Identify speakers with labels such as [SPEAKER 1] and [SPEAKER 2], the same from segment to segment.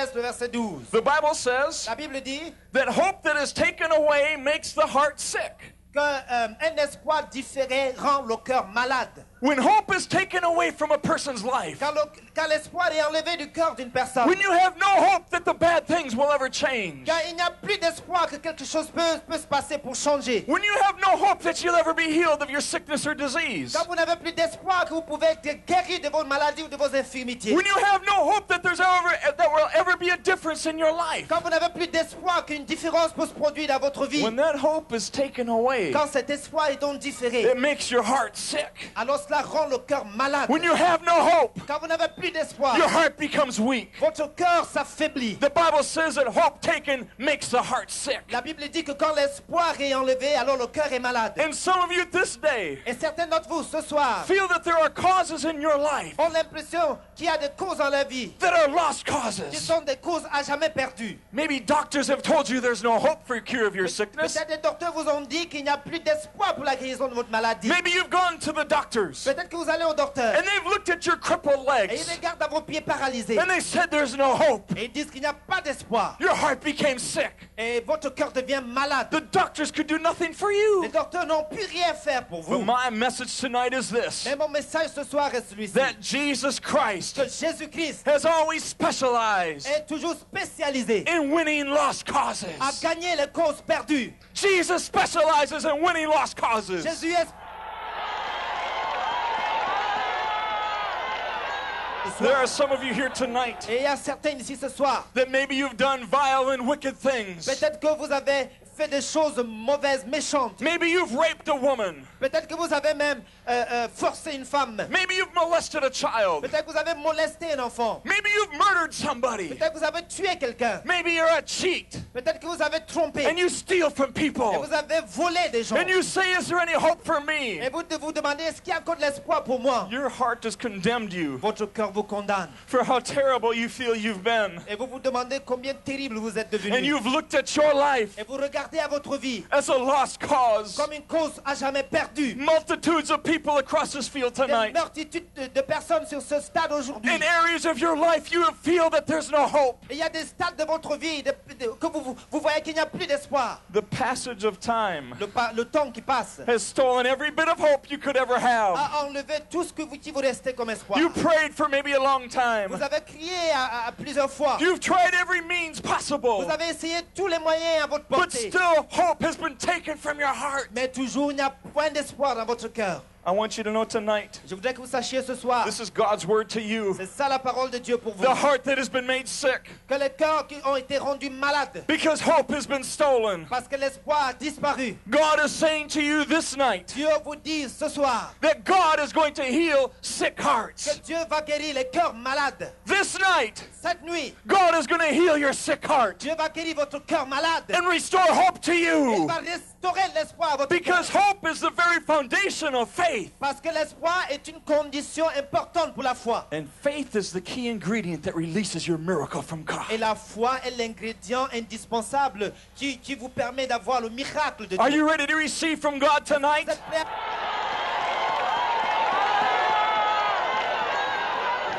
[SPEAKER 1] 13, le verset 12.
[SPEAKER 2] The Bible says
[SPEAKER 1] La Bible dit
[SPEAKER 2] that hope that is taken away makes the heart sick.
[SPEAKER 1] qu'un espoir différé rend le cœur malade.
[SPEAKER 2] When hope is taken away from a person's life,
[SPEAKER 1] Quand l'espoir est enlevé du cœur d'une personne,
[SPEAKER 2] when you have no hope that the bad things will ever change,
[SPEAKER 1] quand il n'y a plus d'espoir que quelque chose peut se passer pour changer,
[SPEAKER 2] when you have no hope that you'll ever be healed of your sickness or disease,
[SPEAKER 1] quand vous n'avez plus d'espoir que vous pouvez être guéri de vos maladies ou de vos infirmités,
[SPEAKER 2] when you have no hope that there will ever be a difference in your life,
[SPEAKER 1] quand vous n'avez plus d'espoir qu'une différence peut se produire dans votre vie,
[SPEAKER 2] when that hope is taken away,
[SPEAKER 1] quand cet espoir est donc différé,
[SPEAKER 2] it makes your heart sick.
[SPEAKER 1] alors cela rend le cœur malade.
[SPEAKER 2] When you have no hope,
[SPEAKER 1] Quand vous n'avez plus d'espoir,
[SPEAKER 2] your heart becomes weak.
[SPEAKER 1] votre cœur s'affaiblit.
[SPEAKER 2] The Bible says that hope taken makes the heart sick.
[SPEAKER 1] La Bible dit que quand l'espoir est enlevé, alors le cœur est malade.
[SPEAKER 2] And some of you this day
[SPEAKER 1] Et certains d'entre vous ce soir
[SPEAKER 2] feel that there are causes in your life
[SPEAKER 1] ont l'impression qu'il y a des causes dans la vie
[SPEAKER 2] that are lost
[SPEAKER 1] qui
[SPEAKER 2] causes.
[SPEAKER 1] sont des causes à jamais perdues.
[SPEAKER 2] Maybe doctors have told you there's no hope for cure of your sickness.
[SPEAKER 1] Peut-être des docteurs vous ont dit qu'il n'y a plus d'espoir pour la guérison de votre maladie.
[SPEAKER 2] Maybe you've gone to the doctors
[SPEAKER 1] Peut-être que vous allez au docteur
[SPEAKER 2] and they've looked at your crippled
[SPEAKER 1] et ils
[SPEAKER 2] legs
[SPEAKER 1] regardent à vos pieds paralysés
[SPEAKER 2] and they said there's no hope.
[SPEAKER 1] et ils disent qu'il n'y a pas d'espoir
[SPEAKER 2] Your heart became sick.
[SPEAKER 1] et votre cœur devient malade.
[SPEAKER 2] The doctors could do nothing for
[SPEAKER 1] Les
[SPEAKER 2] you.
[SPEAKER 1] docteurs n'ont pu rien faire pour
[SPEAKER 2] But
[SPEAKER 1] vous.
[SPEAKER 2] my message tonight is this,
[SPEAKER 1] Mais mon message ce soir est celui-ci.
[SPEAKER 2] that Jesus Christ
[SPEAKER 1] Que Jésus-Christ
[SPEAKER 2] has always specialized
[SPEAKER 1] est toujours spécialisé
[SPEAKER 2] in winning lost causes.
[SPEAKER 1] à gagner les causes perdues.
[SPEAKER 2] Jesus specializes in winning lost causes.
[SPEAKER 1] Jésus est...
[SPEAKER 2] There are some of you here tonight
[SPEAKER 1] Et il y a certains ici ce soir.
[SPEAKER 2] that maybe you've done vile and wicked things.
[SPEAKER 1] Peut-être que vous avez fait des choses mauvaises, méchantes.
[SPEAKER 2] Maybe you've raped a woman.
[SPEAKER 1] Peut-être que vous avez même forcé une femme.
[SPEAKER 2] Maybe you've molested a child.
[SPEAKER 1] Peut-être que vous avez molesté un enfant.
[SPEAKER 2] Maybe you've murdered somebody.
[SPEAKER 1] Peut-être que vous avez tué quelqu'un.
[SPEAKER 2] Maybe you're a cheat
[SPEAKER 1] Peut-être que vous avez trompé.
[SPEAKER 2] and you steal from
[SPEAKER 1] Et
[SPEAKER 2] people.
[SPEAKER 1] vous avez volé des gens.
[SPEAKER 2] And you say, is there any hope for me?
[SPEAKER 1] Et vous demandez, est-ce qu'il y a encore de l'espoir pour moi?
[SPEAKER 2] Your heart has condemned you
[SPEAKER 1] Votre cœur vous condamne.
[SPEAKER 2] for how terrible you feel you've been.
[SPEAKER 1] Et vous vous demandez combien terrible vous êtes
[SPEAKER 2] And
[SPEAKER 1] devenu.
[SPEAKER 2] you've looked at your life
[SPEAKER 1] Et vous regardez à votre vie
[SPEAKER 2] as a lost cause.
[SPEAKER 1] comme une cause à jamais perdue.
[SPEAKER 2] Multitudes of people across this field
[SPEAKER 1] Des
[SPEAKER 2] tonight.
[SPEAKER 1] multitudes de personnes sur ce stade aujourd'hui.
[SPEAKER 2] In areas of your life, you feel that there's no hope.
[SPEAKER 1] Et il y a des stades de votre vie que vous voyez qu'il n'y a plus d'espoir.
[SPEAKER 2] The passage of time
[SPEAKER 1] Le temps qui passe
[SPEAKER 2] has stolen every bit of hope you could ever have.
[SPEAKER 1] a enlevé tout ce qui vous restait comme espoir.
[SPEAKER 2] You prayed for maybe a long time.
[SPEAKER 1] Vous avez crié à plusieurs fois.
[SPEAKER 2] You've tried every means possible.
[SPEAKER 1] Vous avez essayé tous les moyens à votre
[SPEAKER 2] But
[SPEAKER 1] portée.
[SPEAKER 2] still, hope has been taken from your heart.
[SPEAKER 1] Mais toujours, il n'y a point d'espoir dans votre cœur.
[SPEAKER 2] I want you to know tonight,
[SPEAKER 1] Je voudrais que vous sachiez ce soir,
[SPEAKER 2] this is God's word to you.
[SPEAKER 1] c'est ça la parole de Dieu pour vous.
[SPEAKER 2] The heart that has been made sick
[SPEAKER 1] Que les cœurs qui ont été rendus malades
[SPEAKER 2] because hope has been stolen.
[SPEAKER 1] parce que l'espoir a disparu.
[SPEAKER 2] God is saying to you this night
[SPEAKER 1] Dieu vous dit ce soir
[SPEAKER 2] that God is going to heal sick hearts.
[SPEAKER 1] que Dieu va guérir les cœurs malades.
[SPEAKER 2] This night,
[SPEAKER 1] Cette nuit,
[SPEAKER 2] God is going to heal your sick heart
[SPEAKER 1] Dieu va guérir votre cœur malade.
[SPEAKER 2] and restore hope to
[SPEAKER 1] Il
[SPEAKER 2] you.
[SPEAKER 1] va restaurer l'espoir à votre
[SPEAKER 2] Because
[SPEAKER 1] cœur.
[SPEAKER 2] hope is the very foundation of faith.
[SPEAKER 1] Parce que l'espoir est une condition importante pour la foi.
[SPEAKER 2] And faith is the key ingredient that releases your miracle from God.
[SPEAKER 1] Et la foi est l'ingrédient indispensable qui vous permet d'avoir le miracle de
[SPEAKER 2] Are
[SPEAKER 1] Dieu.
[SPEAKER 2] you ready to receive from God tonight?
[SPEAKER 1] Vous êtes prêts?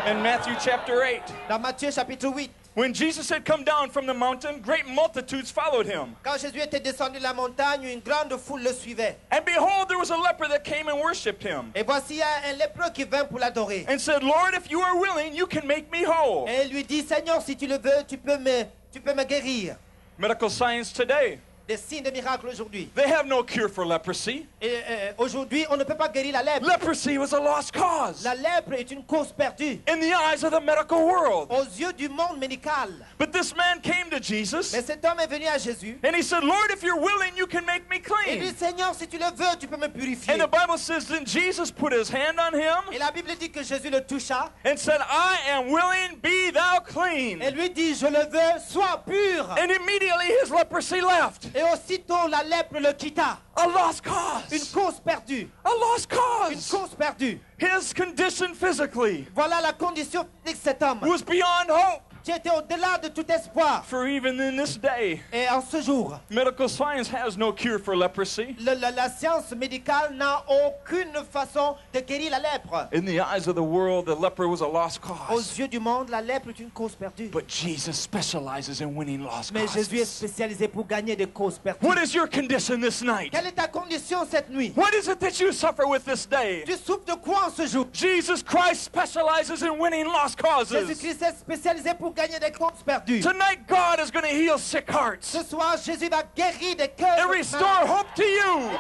[SPEAKER 2] In Matthew chapter 8,
[SPEAKER 1] Dans Matthieu chapitre 8,
[SPEAKER 2] when Jesus had come down from the mountain, great multitudes followed him.
[SPEAKER 1] quand Jésus était descendu de la montagne, une grande foule le suivait.
[SPEAKER 2] And behold, there was a leper that came and worshipped him,
[SPEAKER 1] Et voici un lépreux qui vint pour l'adorer.
[SPEAKER 2] and said, Lord, if you are willing, you can make me whole.
[SPEAKER 1] Et il lui dit, Seigneur, si tu le veux, tu peux me guérir.
[SPEAKER 2] Medical science today,
[SPEAKER 1] Des signes de miracles aujourd'hui.
[SPEAKER 2] they have no cure for leprosy.
[SPEAKER 1] Et aujourd'hui, on ne peut pas guérir la lèpre.
[SPEAKER 2] Leprosy was a lost cause
[SPEAKER 1] La lèpre est une cause perdue
[SPEAKER 2] in the eyes of the medical world.
[SPEAKER 1] aux yeux du monde médical.
[SPEAKER 2] But this man came to Jesus,
[SPEAKER 1] Mais cet homme est venu à Jésus.
[SPEAKER 2] and he said, Lord, if you're willing, you can make me
[SPEAKER 1] Et il dit,
[SPEAKER 2] clean.
[SPEAKER 1] Seigneur, si tu le veux, tu peux me purifier.
[SPEAKER 2] And the Bible says, then Jesus put his hand on him
[SPEAKER 1] Et la Bible dit que Jésus le toucha.
[SPEAKER 2] and said, I am willing, be thou clean.
[SPEAKER 1] Et lui dit, je le veux, sois pur.
[SPEAKER 2] And immediately his leprosy left.
[SPEAKER 1] Et aussitôt, la lèpre le quitta.
[SPEAKER 2] A lost
[SPEAKER 1] Une
[SPEAKER 2] cause.
[SPEAKER 1] cause perdue.
[SPEAKER 2] A lost
[SPEAKER 1] Une
[SPEAKER 2] cause.
[SPEAKER 1] cause perdue.
[SPEAKER 2] His condition physically
[SPEAKER 1] Voilà la condition physique de cet homme.
[SPEAKER 2] was beyond hope.
[SPEAKER 1] Tu étais au-delà de tout espoir.
[SPEAKER 2] For even in this day,
[SPEAKER 1] Et en ce jour,
[SPEAKER 2] medical science has no cure for leprosy.
[SPEAKER 1] la science médicale n'a aucune façon de guérir la lèpre.
[SPEAKER 2] In the eyes of the world, the leper was a lost
[SPEAKER 1] Aux
[SPEAKER 2] cause.
[SPEAKER 1] yeux du monde, la lèpre est une cause perdue.
[SPEAKER 2] But Jesus specializes in winning lost
[SPEAKER 1] Mais Jésus est
[SPEAKER 2] causes.
[SPEAKER 1] spécialisé pour gagner des causes perdues.
[SPEAKER 2] What is your condition this night?
[SPEAKER 1] Quelle est ta condition cette nuit?
[SPEAKER 2] What is it that you suffer with this day?
[SPEAKER 1] Tu souffres de quoi en ce jour?
[SPEAKER 2] Jesus Christ specializes in winning lost causes.
[SPEAKER 1] Jésus-Christ est spécialisé pour gagner des causes perdues.
[SPEAKER 2] Tonight, God is going to heal sick hearts
[SPEAKER 1] Ce soir, Jésus va guérir des cœurs.
[SPEAKER 2] and restore hope to you.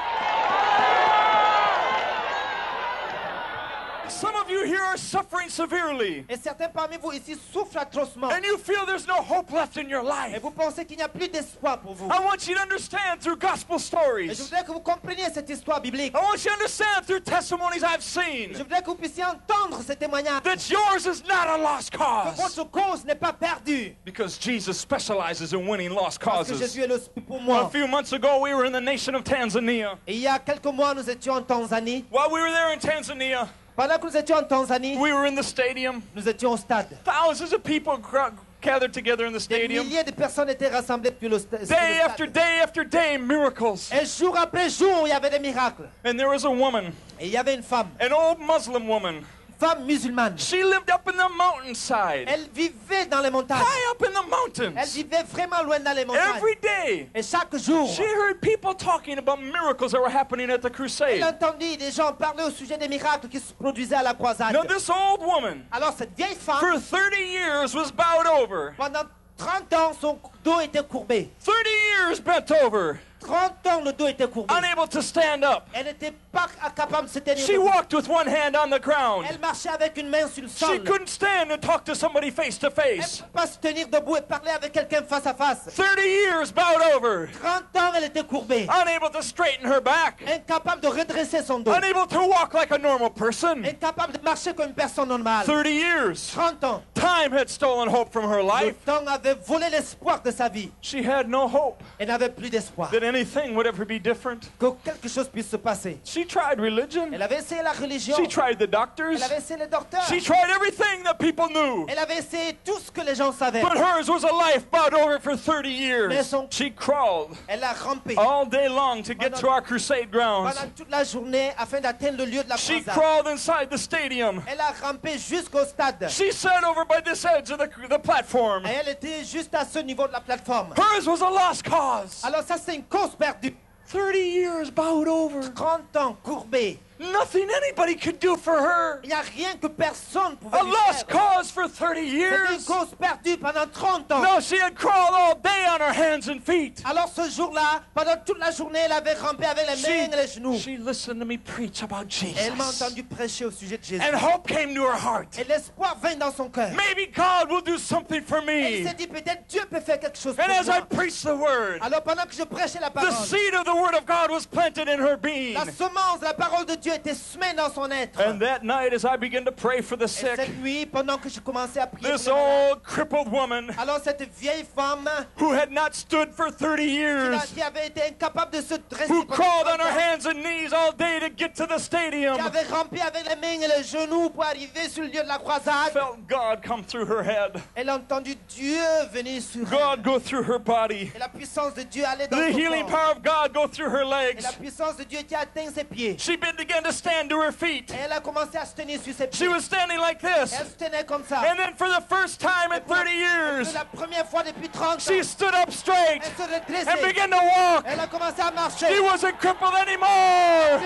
[SPEAKER 2] Some of you here are suffering severely,
[SPEAKER 1] Et certains parmi vous ici souffrent atrocement.
[SPEAKER 2] and you feel there's no hope left in your
[SPEAKER 1] Et
[SPEAKER 2] life.
[SPEAKER 1] vous pensez qu'il n'y a plus d'espoir pour vous.
[SPEAKER 2] I want you to understand through gospel
[SPEAKER 1] Et je
[SPEAKER 2] stories.
[SPEAKER 1] voudrais que vous compreniez cette histoire biblique.
[SPEAKER 2] I want you to understand through testimonies I've seen
[SPEAKER 1] Je voudrais que vous puissiez entendre ces témoignages.
[SPEAKER 2] that yours is not a lost
[SPEAKER 1] Que
[SPEAKER 2] cause,
[SPEAKER 1] votre cause n'est pas perdue.
[SPEAKER 2] because Jesus specializes in winning lost
[SPEAKER 1] Parce que
[SPEAKER 2] causes.
[SPEAKER 1] Jésus est le pour
[SPEAKER 2] A
[SPEAKER 1] moi.
[SPEAKER 2] few months ago, we were in the nation of Tanzania.
[SPEAKER 1] Et il y a quelques mois, nous étions en Tanzanie.
[SPEAKER 2] While we were there in Tanzania,
[SPEAKER 1] Pendant que nous étions en Tanzanie,
[SPEAKER 2] we were in the stadium.
[SPEAKER 1] nous étions au stade.
[SPEAKER 2] Thousands of people gathered together in the
[SPEAKER 1] Des
[SPEAKER 2] stadium.
[SPEAKER 1] milliers de personnes étaient rassemblées sur le
[SPEAKER 2] Day
[SPEAKER 1] stade.
[SPEAKER 2] after day after day, miracles.
[SPEAKER 1] Et jour après jour, il y avait des miracles.
[SPEAKER 2] And there was a woman,
[SPEAKER 1] Et il y avait une femme,
[SPEAKER 2] an old Muslim woman.
[SPEAKER 1] femme musulmane.
[SPEAKER 2] She lived up in the mountainside,
[SPEAKER 1] Elle vivait dans les montagnes.
[SPEAKER 2] high up in the
[SPEAKER 1] Elle
[SPEAKER 2] mountains.
[SPEAKER 1] vivait vraiment loin dans les montagnes.
[SPEAKER 2] Every day,
[SPEAKER 1] Et chaque jour,
[SPEAKER 2] she heard people talking about miracles that were happening at the
[SPEAKER 1] elle
[SPEAKER 2] crusade.
[SPEAKER 1] entendit des gens parler au sujet des miracles qui se produisaient à la croisade.
[SPEAKER 2] Now, this old woman,
[SPEAKER 1] Alors cette vieille femme,
[SPEAKER 2] for 30 years, was bowed over.
[SPEAKER 1] pendant 30 ans, son dos était courbé.
[SPEAKER 2] 30 years bent over,
[SPEAKER 1] 30 ans, le dos était courbé.
[SPEAKER 2] unable to stand up.
[SPEAKER 1] Elle n'était pas capable de se tenir
[SPEAKER 2] She
[SPEAKER 1] debout.
[SPEAKER 2] walked with one hand on the ground.
[SPEAKER 1] Elle marchait avec une main sur le
[SPEAKER 2] She
[SPEAKER 1] sol.
[SPEAKER 2] couldn't stand and talk to somebody face to
[SPEAKER 1] Elle ne
[SPEAKER 2] face.
[SPEAKER 1] pouvait pas se tenir debout et parler avec quelqu'un face à face.
[SPEAKER 2] 30 years bowed over,
[SPEAKER 1] 30 ans, elle était courbée.
[SPEAKER 2] unable to straighten her back,
[SPEAKER 1] Incapable de redresser son dos.
[SPEAKER 2] unable to walk like a normal person.
[SPEAKER 1] Incapable de marcher comme une personne normale.
[SPEAKER 2] 30 years.
[SPEAKER 1] 30 ans.
[SPEAKER 2] Time had stolen hope from her
[SPEAKER 1] Le
[SPEAKER 2] life.
[SPEAKER 1] temps avait volé l'espoir de sa vie.
[SPEAKER 2] She had no hope
[SPEAKER 1] Elle n'avait plus d'espoir.
[SPEAKER 2] that anything would ever be different.
[SPEAKER 1] Que quelque chose puisse se passer.
[SPEAKER 2] She tried religion.
[SPEAKER 1] Elle avait essayé la religion.
[SPEAKER 2] She tried the doctors.
[SPEAKER 1] Elle avait essayé les docteurs.
[SPEAKER 2] She tried everything that people knew.
[SPEAKER 1] Elle avait essayé tout ce que les gens savaient.
[SPEAKER 2] But hers was a life bowed over for 30 years. She crawled
[SPEAKER 1] Elle a rampé
[SPEAKER 2] all day long to get to our crusade grounds.
[SPEAKER 1] pendant toute la journée afin d'atteindre le lieu de la
[SPEAKER 2] She
[SPEAKER 1] croisade.
[SPEAKER 2] crawled inside the stadium.
[SPEAKER 1] Elle a rampé jusqu'au stade.
[SPEAKER 2] She sat over by this edge of the platform.
[SPEAKER 1] Et elle était juste à ce niveau de la plateforme.
[SPEAKER 2] Hers was a lost cause.
[SPEAKER 1] Alors ça, c'est une cause perdue.
[SPEAKER 2] 30 years bowed over.
[SPEAKER 1] 30 ans courbée.
[SPEAKER 2] Nothing anybody could do for her.
[SPEAKER 1] Il n'y a rien que personne pouvait
[SPEAKER 2] A
[SPEAKER 1] lui
[SPEAKER 2] lost
[SPEAKER 1] faire.
[SPEAKER 2] cause for 30
[SPEAKER 1] C'était une
[SPEAKER 2] years.
[SPEAKER 1] cause perdue pendant 30 ans.
[SPEAKER 2] No, she had crawled all day on her hands and feet.
[SPEAKER 1] Alors ce jour-là, pendant toute la journée, elle avait rampé avec les mains et les genoux.
[SPEAKER 2] She listened to me preach about
[SPEAKER 1] Elle m'a
[SPEAKER 2] Jesus.
[SPEAKER 1] entendu prêcher au sujet de Jésus.
[SPEAKER 2] And hope came to her heart.
[SPEAKER 1] Et l'espoir vint dans son cœur.
[SPEAKER 2] Maybe God will do something for
[SPEAKER 1] Et il
[SPEAKER 2] me.
[SPEAKER 1] s'est dit, peut-être Dieu peut faire quelque chose pour
[SPEAKER 2] And as I
[SPEAKER 1] moi.
[SPEAKER 2] preached the word,
[SPEAKER 1] Alors pendant que je prêchais la
[SPEAKER 2] the
[SPEAKER 1] parole,
[SPEAKER 2] seed of the word of God was planted in her being.
[SPEAKER 1] la semence, la parole de Dieu était semée dans son être.
[SPEAKER 2] And that night, as I began to pray for the
[SPEAKER 1] Et
[SPEAKER 2] sick,
[SPEAKER 1] cette nuit, pendant que je commençais à prier
[SPEAKER 2] this
[SPEAKER 1] pour les malades,
[SPEAKER 2] old crippled woman
[SPEAKER 1] alors cette vieille femme
[SPEAKER 2] who had not stood for 30 years,
[SPEAKER 1] qui avait été incapable de se dresser,
[SPEAKER 2] who
[SPEAKER 1] pendant
[SPEAKER 2] crawled on
[SPEAKER 1] 30
[SPEAKER 2] her
[SPEAKER 1] ans,
[SPEAKER 2] hands and knees all day to get to the stadium,
[SPEAKER 1] qui avait rampé avec les mains et les genoux pour arriver sur le lieu de la croisade,
[SPEAKER 2] felt God come through her head,
[SPEAKER 1] elle a entendu Dieu venir sur
[SPEAKER 2] God
[SPEAKER 1] elle.
[SPEAKER 2] go through her body,
[SPEAKER 1] Et la puissance de Dieu allait dans
[SPEAKER 2] the
[SPEAKER 1] son
[SPEAKER 2] healing
[SPEAKER 1] corps.
[SPEAKER 2] power of God go through her
[SPEAKER 1] Et
[SPEAKER 2] legs.
[SPEAKER 1] la puissance de Dieu qui a atteint ses pieds.
[SPEAKER 2] She began to stand to her feet.
[SPEAKER 1] Et elle a commencé à se tenir sur ses
[SPEAKER 2] She
[SPEAKER 1] pieds.
[SPEAKER 2] was standing like this.
[SPEAKER 1] Elle se tenait comme ça.
[SPEAKER 2] And then for the first time in 30
[SPEAKER 1] Et
[SPEAKER 2] years,
[SPEAKER 1] la première fois depuis 30 ans,
[SPEAKER 2] she stood up straight
[SPEAKER 1] elle se
[SPEAKER 2] and
[SPEAKER 1] redressait.
[SPEAKER 2] began to walk.
[SPEAKER 1] Elle a commencé à marcher.
[SPEAKER 2] She wasn't crippled anymore.